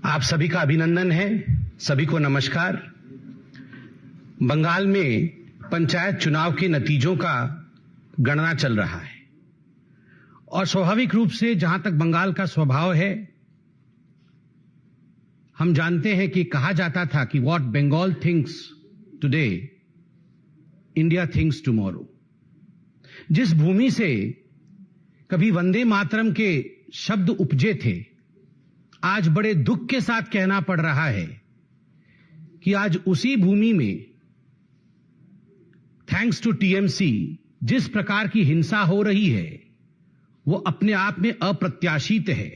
आप सभी का अभिनंदन है, सभी को नमस्कार। बंगाल में पंचायत चुनाव के नतीजों का गणना चल रहा है और स्वाभाविक रूप से जहां तक बंगाल का स्वभाव है, हम जानते हैं कि कहा जाता था कि what Bengal thinks today India thinks tomorrow. जिस भूमि से कभी वंदे मातरम के शब्द उपजे थे, आज बड़े दुख के साथ कहना पड़ रहा है कि आज उसी भूमि में थैंक्स टू टीएमसी जिस प्रकार की हिंसा हो रही है वो अपने आप में अप्रत्याशित है।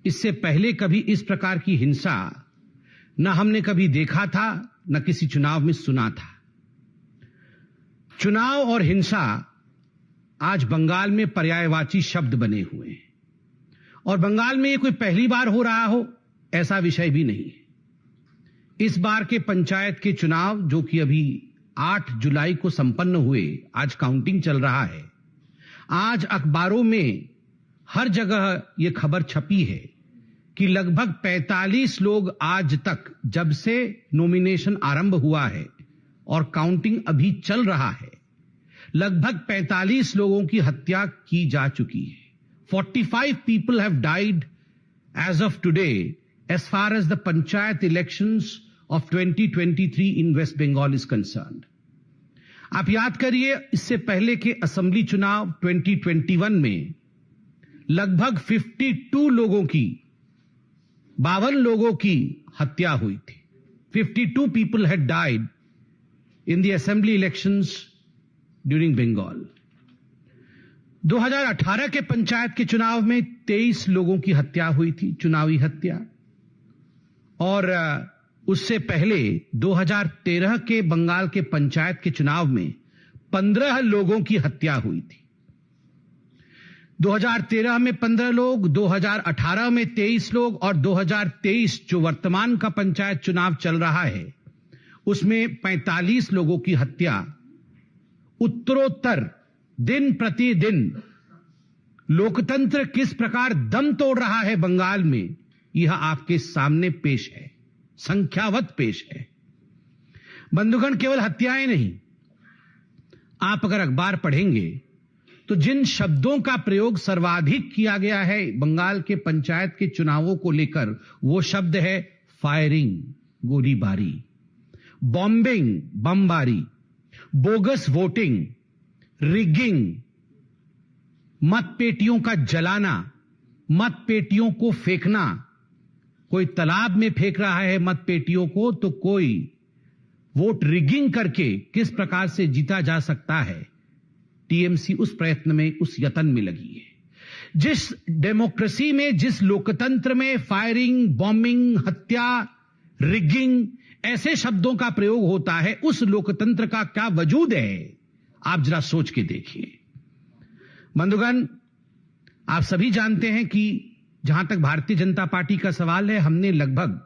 इससे पहले कभी इस प्रकार की हिंसा न हमने कभी देखा था, न किसी चुनाव में सुना था। चुनाव और हिंसा आज बंगाल में पर्यायवाची शब्द बने हुए हैं और बंगाल में ये कोई पहली बार हो रहा हो ऐसा विषय भी नहीं है। इस बार के पंचायत के चुनाव जो कि अभी 8 जुलाई को संपन्न हुए, आज काउंटिंग चल रहा है। आज अखबारों में हर जगह यह खबर छपी है कि लगभग 45 लोग आज तक, जब से नॉमिनेशन आरंभ हुआ है और काउंटिंग अभी चल रहा है, लगभग 45 लोगों की हत्या की जा चुकी है। 45 people have died as of today as far as the panchayat elections of 2023 in West Bengal is concerned. आप याद करिए, इससे पहले के असेंबली चुनाव 2021 में लगभग 52 लोगों की, 52 लोगों की हत्या हुई थी। 52 people had died in the assembly elections during Bengal. 2018 के पंचायत के चुनाव में 23 लोगों की हत्या हुई थी, चुनावी हत्या। और उससे पहले 2013 के बंगाल के पंचायत के चुनाव में 15 लोगों की हत्या हुई थी। 2013 में 15 लोग, 2018 में 23 लोग और 2023 जो वर्तमान का पंचायत चुनाव चल रहा है उसमें 45 लोगों की हत्या। उत्तरोत्तर दिन प्रतिदिन लोकतंत्र किस प्रकार दम तोड़ रहा है बंगाल में, यह आपके सामने पेश है, संख्यावत पेश है। बंधुगण, केवल हत्याएं नहीं, आप अगर अखबार पढ़ेंगे तो जिन शब्दों का प्रयोग सर्वाधिक किया गया है बंगाल के पंचायत के चुनावों को लेकर, वो शब्द है फायरिंग, गोलीबारी, बॉम्बिंग, बमबारी, बोगस वोटिंग, रिगिंग, मतपेटियों का जलाना, मतपेटियों को फेंकना। कोई तालाब में फेंक रहा है मतपेटियों को, तो कोई वोट रिगिंग करके किस प्रकार से जीता जा सकता है, टीएमसी उस प्रयत्न में, उस यत्न में लगी है। जिस डेमोक्रेसी में, जिस लोकतंत्र में फायरिंग, बॉम्बिंग, हत्या, रिगिंग ऐसे शब्दों का प्रयोग होता है, उस लोकतंत्र का क्या वजूद है, आप जरा सोच के देखिए। बंधुगण, आप सभी जानते हैं कि जहां तक भारतीय जनता पार्टी का सवाल है, हमने लगभग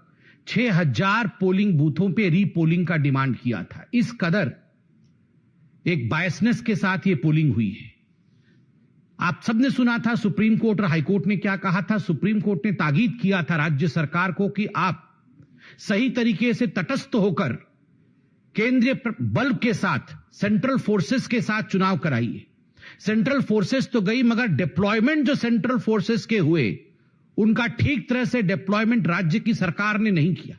6000 पोलिंग बूथों पे रीपोलिंग का डिमांड किया था। इस कदर एक बायसनेस के साथ ये पोलिंग हुई है। आप सबने सुना था सुप्रीम कोर्ट और हाईकोर्ट ने क्या कहा था। सुप्रीम कोर्ट ने ताकीद किया था राज्य सरकार को कि आप सही तरीके से तटस्थ होकर केंद्रीय बल के साथ, सेंट्रल फोर्सेस के साथ चुनाव कराइए। सेंट्रल फोर्सेस तो गई, मगर डिप्लॉयमेंट जो सेंट्रल फोर्सेस के हुए, उनका ठीक तरह से डिप्लॉयमेंट राज्य की सरकार ने नहीं किया।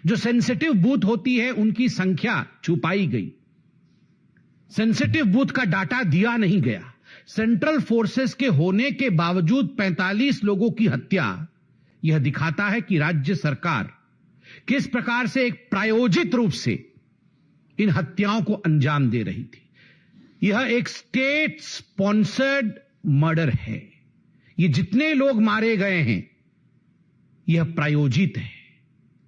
जो सेंसिटिव बूथ होती है उनकी संख्या छुपाई गई, सेंसिटिव बूथ का डाटा दिया नहीं गया। सेंट्रल फोर्सेस के होने के बावजूद 45 लोगों की हत्या, यह दिखाता है कि राज्य सरकार किस प्रकार से एक प्रायोजित रूप से इन हत्याओं को अंजाम दे रही थी। यह एक स्टेट स्पॉन्सर्ड मर्डर है। ये जितने लोग मारे गए हैं, यह प्रायोजित है।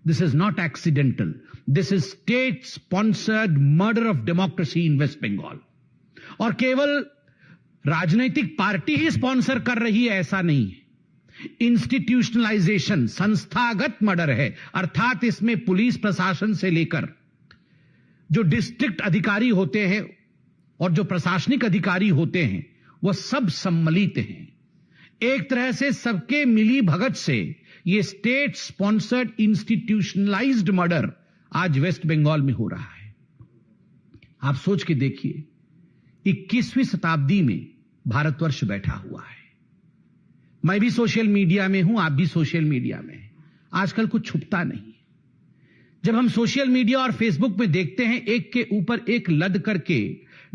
This is not accidental, this is state sponsored murder of democracy in West Bengal. और केवल राजनीतिक पार्टी ही स्पॉन्सर कर रही है ऐसा नहीं है। इंस्टीट्यूशनलाइजेशन, संस्थागत मर्डर है, अर्थात इसमें पुलिस प्रशासन से लेकर जो डिस्ट्रिक्ट अधिकारी होते हैं और जो प्रशासनिक अधिकारी होते हैं, वह सब सम्मिलित हैं। एक तरह से सबके मिली भगत से ये स्टेट स्पॉन्सर्ड इंस्टीट्यूशनलाइज्ड मर्डर आज वेस्ट बंगाल में हो रहा है। आप सोच के देखिए, 21वीं शताब्दी में भारतवर्ष बैठा हुआ है। मैं भी सोशल मीडिया में हूं, आप भी सोशल मीडिया में हैं। आजकल कुछ छुपता नहीं। जब हम सोशल मीडिया और फेसबुक में देखते हैं एक के ऊपर एक लद करके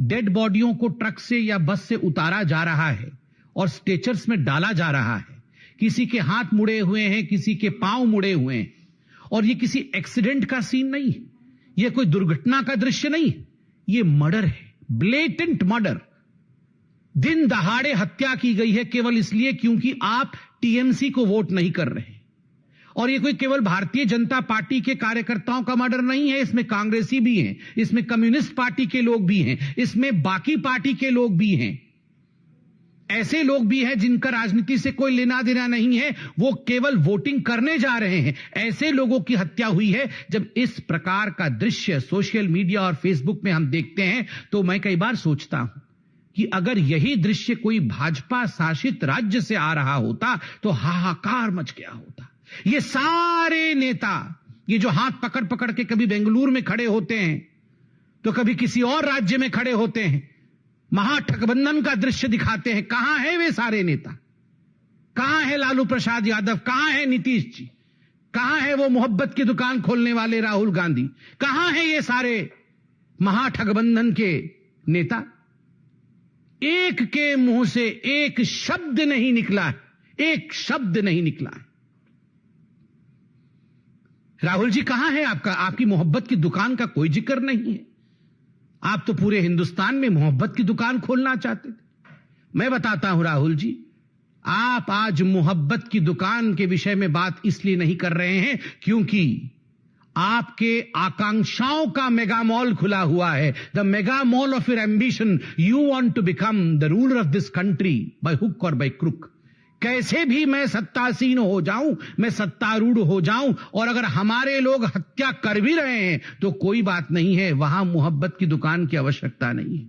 डेड बॉडियों को ट्रक से या बस से उतारा जा रहा है और स्ट्रेचर्स में डाला जा रहा है, किसी के हाथ मुड़े हुए हैं, किसी के पांव मुड़े हुए हैं, और ये किसी एक्सीडेंट का सीन नहीं है, ये कोई दुर्घटना का दृश्य नहीं है, ये मर्डर है, ब्लेटेंट मर्डर। दिन दहाड़े हत्या की गई है केवल इसलिए क्योंकि आप टीएमसी को वोट नहीं कर रहे। और ये कोई केवल भारतीय जनता पार्टी के कार्यकर्ताओं का मर्डर नहीं है, इसमें कांग्रेसी भी हैं, इसमें कम्युनिस्ट पार्टी के लोग भी हैं, इसमें बाकी पार्टी के लोग भी हैं, ऐसे लोग भी हैं जिनका राजनीति से कोई लेना देना नहीं है, वो केवल वोटिंग करने जा रहे हैं। ऐसे लोगों की हत्या हुई है। जब इस प्रकार का दृश्य सोशल मीडिया और फेसबुक में हम देखते हैं तो मैं कई बार सोचता हूं कि अगर यही दृश्य कोई भाजपा शासित राज्य से आ रहा होता तो हाहाकार मच गया होता। ये सारे नेता, ये जो हाथ पकड़ पकड़ के कभी बेंगलुरु में खड़े होते हैं तो कभी किसी और राज्य में खड़े होते हैं, महागठबंधन का दृश्य दिखाते हैं। कहां है वे सारे नेता? कहां है लालू प्रसाद यादव? कहां है नीतीश जी? कहां है वो मोहब्बत की दुकान खोलने वाले राहुल गांधी? कहां है ये सारे महागठबंधन के नेता? एक के मुंह से एक शब्द नहीं निकला है, एक शब्द नहीं निकला है। राहुल जी कहां है आपका? आपकी मोहब्बत की दुकान का कोई जिक्र नहीं है। आप तो पूरे हिंदुस्तान में मोहब्बत की दुकान खोलना चाहते थे। मैं बताता हूं राहुल जी, आप आज मोहब्बत की दुकान के विषय में बात इसलिए नहीं कर रहे हैं क्योंकि आपके आकांक्षाओं का मेगा मॉल खुला हुआ है। The mega mall of your ambition. You want to become the ruler of this country by hook और बाय क्रुक। कैसे भी मैं सत्तासीन हो जाऊं, मैं सत्तारूढ़ हो जाऊं, और अगर हमारे लोग हत्या कर भी रहे हैं तो कोई बात नहीं है, वहां मोहब्बत की दुकान की आवश्यकता नहीं है।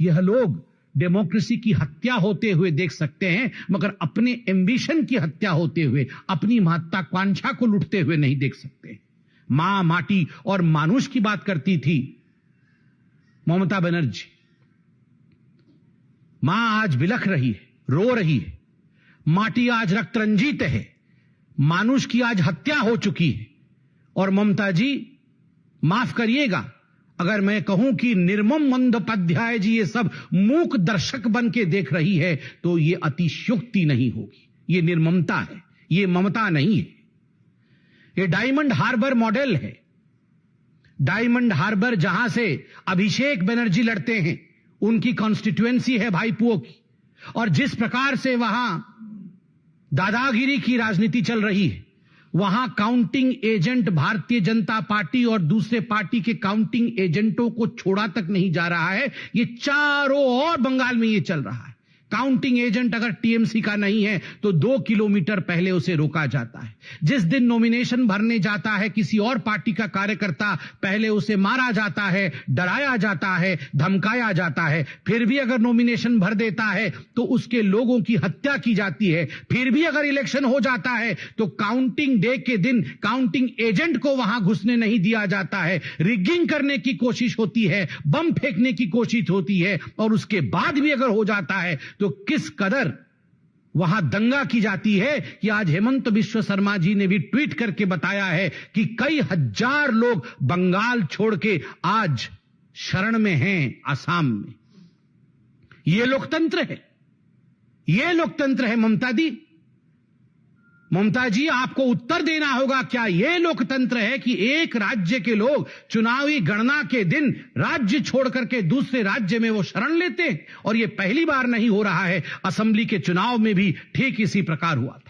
यह लोग डेमोक्रेसी की हत्या होते हुए देख सकते हैं मगर अपने एम्बिशन की हत्या होते हुए, अपनी महत्वाकांक्षा को लुटते हुए नहीं देख सकते। मां, माटी और मानुष की बात करती थी ममता बनर्जी। मां आज बिलख रही है, रो रही है। माटी आज रक्त रंजित है। मानुष की आज हत्या हो चुकी है। और ममता जी, माफ करिएगा अगर मैं कहूं कि निर्मम बंदोपाध्याय जी ये सब मूक दर्शक बन के देख रही है तो ये अतिशयोक्ति नहीं होगी। ये निर्ममता है, ये ममता नहीं है। ये डायमंड हार्बर मॉडल है। डायमंड हार्बर जहां से अभिषेक बनर्जी लड़ते हैं, उनकी कॉन्स्टिट्यूएंसी है भाईपुओं की, और जिस प्रकार से वहां दादागिरी की राजनीति चल रही है, वहां counting agent Bharatiya Janata party और दूसरे पार्टी के काउंटिंग एजेंटों को छोड़ा तक नहीं जा रहा है। ये चारों ओर बंगाल में ये चल रहा है। काउंटिंग एजेंट अगर टीएमसी का नहीं है तो 2 किलोमीटर पहले उसे रोका जाता है। जिस दिन नॉमिनेशन भरने जाता है किसी और पार्टी का कार्यकर्ता, पहले उसे मारा जाता है, डराया जाता है, धमकाया जाता है। फिर भी अगर नॉमिनेशन भर देता है तो उसके लोगों की हत्या की जाती है। फिर भी अगर इलेक्शन हो जाता है तो काउंटिंग डे के दिन काउंटिंग एजेंट को वहां घुसने नहीं दिया जाता है। रिगिंग करने की कोशिश होती है, बम फेंकने की कोशिश होती है, और उसके बाद भी अगर हो जाता है तो किस कदर वहां दंगा की जाती है कि आज हेमंत बिश्व शर्मा जी ने भी ट्वीट करके बताया है कि कई हजार लोग बंगाल छोड़ के आज शरण में हैं आसाम में। यह लोकतंत्र है, यह लोकतंत्र है ममता दी। ममता जी, आपको उत्तर देना होगा, क्या यह लोकतंत्र है कि एक राज्य के लोग चुनावी गणना के दिन राज्य छोड़ करके दूसरे राज्य में वो शरण लेते हैं? और यह पहली बार नहीं हो रहा है, असेंबली के चुनाव में भी ठीक इसी प्रकार हुआ।